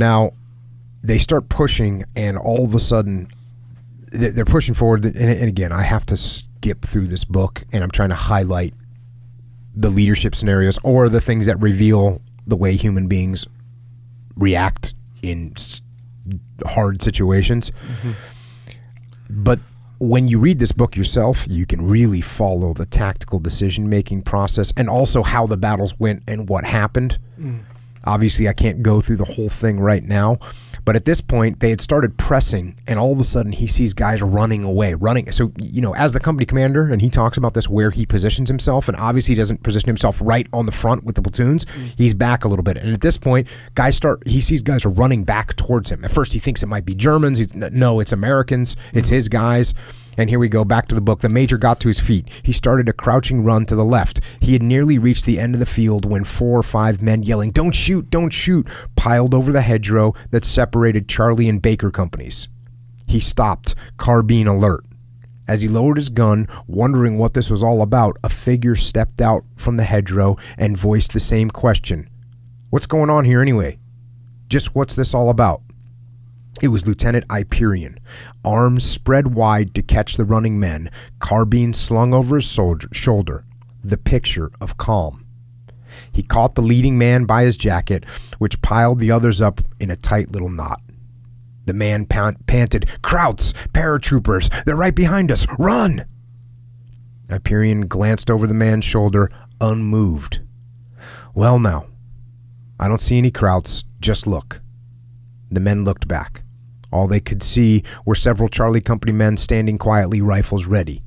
Now, they start pushing, and all of a sudden, they're pushing forward. And again, I have to skip through this book, and I'm trying to highlight the leadership scenarios or the things that reveal the way human beings react in hard situations. Mm-hmm. But when you read this book yourself, you can really follow the tactical decision-making process and also how the battles went and what happened. Obviously, I can't go through the whole thing right now, but at this point, they had started pressing, and all of a sudden, he sees guys running away. So, as the company commander, and he talks about this, where he positions himself, and obviously he doesn't position himself right on the front with the platoons. He's back a little bit, and at this point, he sees guys are running back towards him. At first, he thinks it might be Germans. No, it's Americans. It's his guys. And here we go, back to the book. The major got to his feet. He started a crouching run to the left. He had nearly reached the end of the field when 4 or 5 men yelling, "Don't shoot, don't shoot," piled over the hedgerow that separated Charlie and Baker companies. He stopped, carbine alert. As he lowered his gun, wondering what this was all about, a figure stepped out from the hedgerow and voiced the same question. "What's going on here anyway? Just what's this all about?" It was Lieutenant Hyperion, arms spread wide to catch the running men, carbine slung over his shoulder, the picture of calm. He caught the leading man by his jacket, which piled the others up in a tight little knot. The man panted, "Krauts, paratroopers, they're right behind us, run!" Hyperion glanced over the man's shoulder, unmoved. "Well now, I don't see any Krauts, just look." The men looked back. All they could see were several Charlie Company men standing quietly, rifles ready.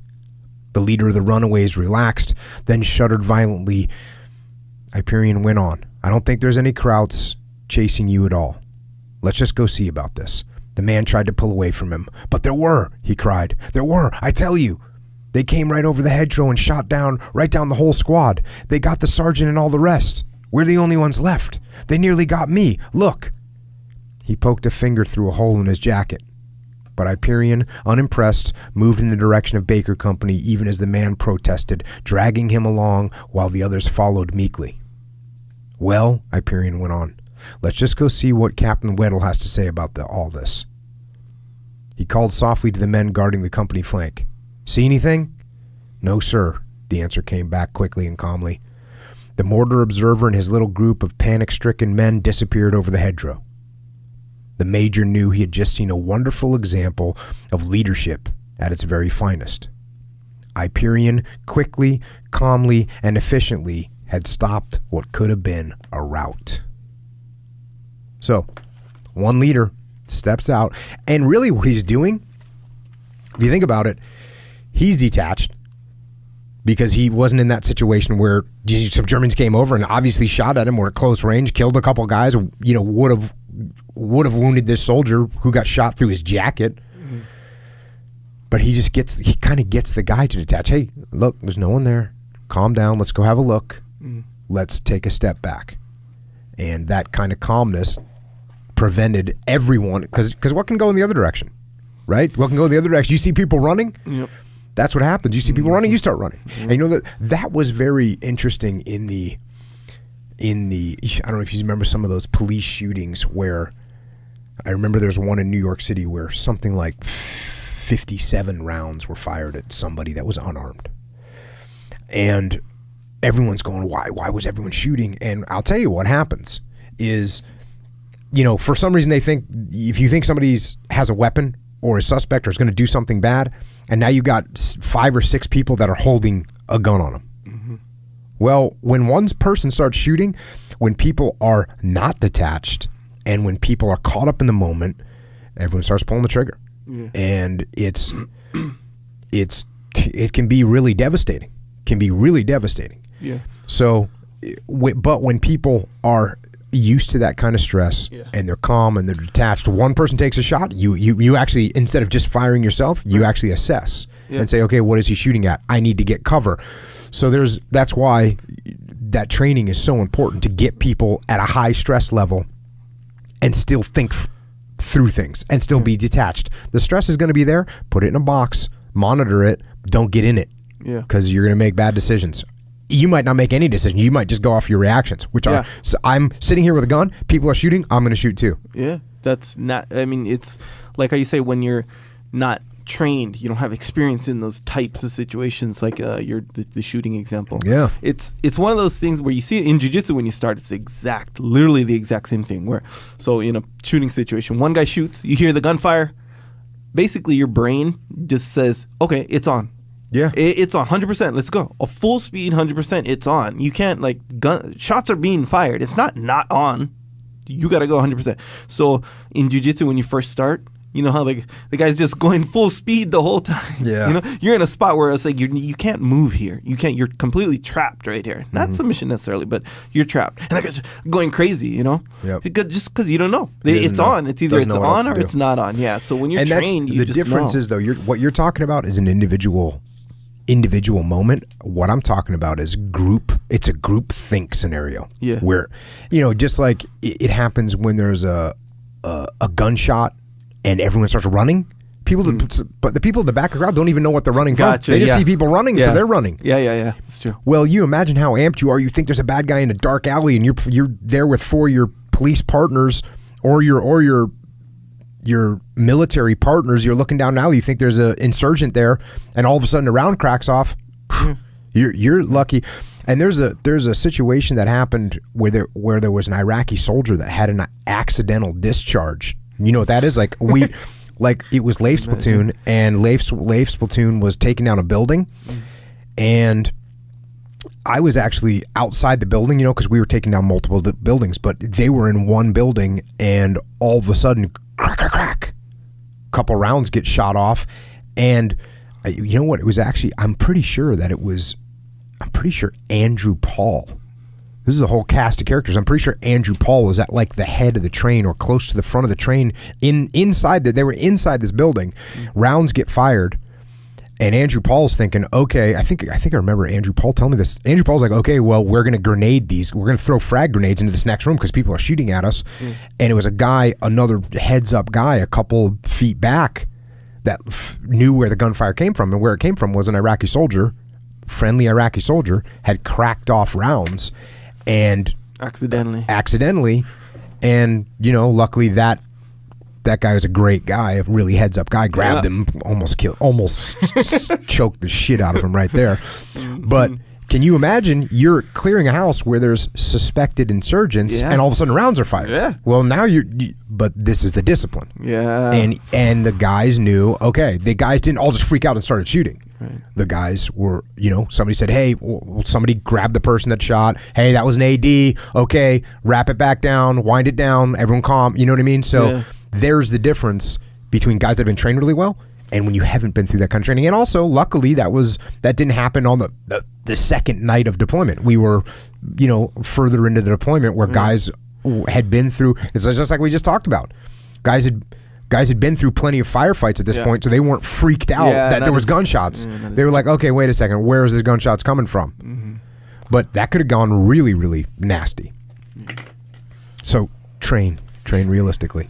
The leader of the runaways relaxed, then shuddered violently. Hyperion went on. "I don't think there's any Krauts chasing you at all. Let's just go see about this." The man tried to pull away from him. "But there were," he cried. "There were, I tell you. They came right over the hedgerow and shot right down the whole squad. They got the sergeant and all the rest. We're the only ones left. They nearly got me. Look." He poked a finger through a hole in his jacket. But Hyperion, unimpressed, moved in the direction of Baker Company even as the man protested, dragging him along while the others followed meekly. "Well," Hyperion went on, "let's just go see what Captain Weddle has to say about all this." He called softly to the men guarding the company flank. "See anything?" "No, sir," the answer came back quickly and calmly. The mortar observer and his little group of panic-stricken men disappeared over the hedgerow. The major knew he had just seen a wonderful example of leadership at its very finest. Hyperion quickly, calmly, and efficiently had stopped what could have been a rout. So, one leader steps out, and really what he's doing, if you think about it, he's detached because he wasn't in that situation where some Germans came over and obviously shot at him, were at close range, killed a couple guys, would have wounded this soldier who got shot through his jacket. Mm-hmm. But he kind of gets the guy to detach. "Hey, look, there's no one there. Calm down. Let's go have a look. Let's take a step back." And that kind of calmness prevented everyone, because what can go in the other direction, right? What can go in the other direction? You see people running? Yep. That's what happens. You see people running, you start running. Mm-hmm. And that was very interesting in the I don't know if you remember some of those police shootings where, I remember there's one in New York City where something like 57 rounds were fired at somebody that was unarmed. And everyone's going, why was everyone shooting? And I'll tell you what happens is, for some reason they think, if you think somebody has a weapon or a suspect or is going to do something bad, and now you got 5 or 6 people that are holding a gun on them. Mm-hmm. Well, when one person starts shooting, when people are not detached, and when people are caught up in the moment, everyone starts pulling the trigger. Yeah. And it can be really devastating. Yeah. So, but when people are used to that kind of stress, and they're calm and they're detached, one person takes a shot, you actually, instead of just firing yourself, you actually assess and say, okay, what is he shooting at? I need to get cover. So that's why that training is so important, to get people at a high stress level and still think through things and still be detached. The stress is going to be there. Put it in a box, monitor it, don't get in it, because you're going to make bad decisions. you might not make any decision. You might just go off your reactions, which are, so I'm sitting here with a gun, people are shooting, I'm going to shoot too. Yeah, that's not, I mean, it's like how you say when you're not trained, you don't have experience in those types of situations, like the shooting example. Yeah. It's one of those things where you see it in jiu-jitsu when you start, it's literally the exact same thing. Where, so in a shooting situation, one guy shoots, you hear the gunfire, basically your brain just says, okay, it's on. Yeah. It's on 100%. Let's go. A full speed 100%. It's on. You can't shots are being fired. It's not on. You got to go 100%. So in jiu-jitsu, when you first start, you know how the guy's just going full speed the whole time. Yeah. You know, you're in a spot where it's like you can't move here. You're completely trapped right here. Not submission necessarily, but you're trapped. And that guy's going crazy, you know? Yep. Just because you don't know. It's on. It's either it's on or it's not on. Yeah. So when you're trained, you just know. The difference is, though, what you're talking about is an individual moment. What I'm talking about is it's a group think scenario. Yeah. Where, you know, just like it happens when there's a gunshot and everyone starts running. But the people in the back of the crowd don't even know what they're running from. They just see people running, so they're running. Yeah. That's true. Well, you imagine how amped you are. You think there's a bad guy in a dark alley, and you're there with 4 of your police partners or your military partners. You're looking down an alley. You think there's an insurgent there, and all of a sudden a round cracks off. You're lucky. And there's a situation that happened where there was an Iraqi soldier that had an accidental discharge. You know what that is? Like it was Leif's platoon, and Leif's platoon was taking down a building, and I was actually outside the building, you know, because we were taking down multiple buildings, but they were in one building, and all of a sudden, crack, crack, crack, couple rounds get shot off, and you know what? It was actually, I'm pretty sure Andrew Paul. This is a whole cast of characters. I'm pretty sure Andrew Paul was at like the head of the train or close to the front of the train. They were inside this building. Rounds get fired, and Andrew Paul's thinking, okay, I think I remember Andrew Paul telling me this. Andrew Paul's like, okay, well, we're gonna grenade these. We're gonna throw frag grenades into this next room because people are shooting at us. And it was a guy, another heads up guy, a couple feet back, that knew where the gunfire came from, and where it came from was an Iraqi soldier, friendly Iraqi soldier, had cracked off rounds. And accidentally, and you know, luckily that guy was a great guy, a really heads up guy, grabbed him, almost choked the shit out of him right there. But can you imagine you're clearing a house where there's suspected insurgents, and all of a sudden rounds are fired? Yeah. Well, now but this is the discipline. Yeah. And the guys knew, okay, the guys didn't all just freak out and started shooting. Right. The guys were, you know, somebody said, hey, somebody grabbed the person that shot. Hey, that was an AD. Okay, wrap it back down, wind it down, everyone calm. You know what I mean? So there's the difference between guys that have been trained really well and when you haven't been through that kind of training. And also, luckily, that didn't happen on the second night of deployment. We were, you know, further into the deployment where guys had been through. It's just like we just talked about. Guys had been through plenty of firefights at this point, so they weren't freaked out that there was gunshots. They were like, okay, wait a second, where is this gunshots coming from? But that could have gone really, really nasty. So train realistically.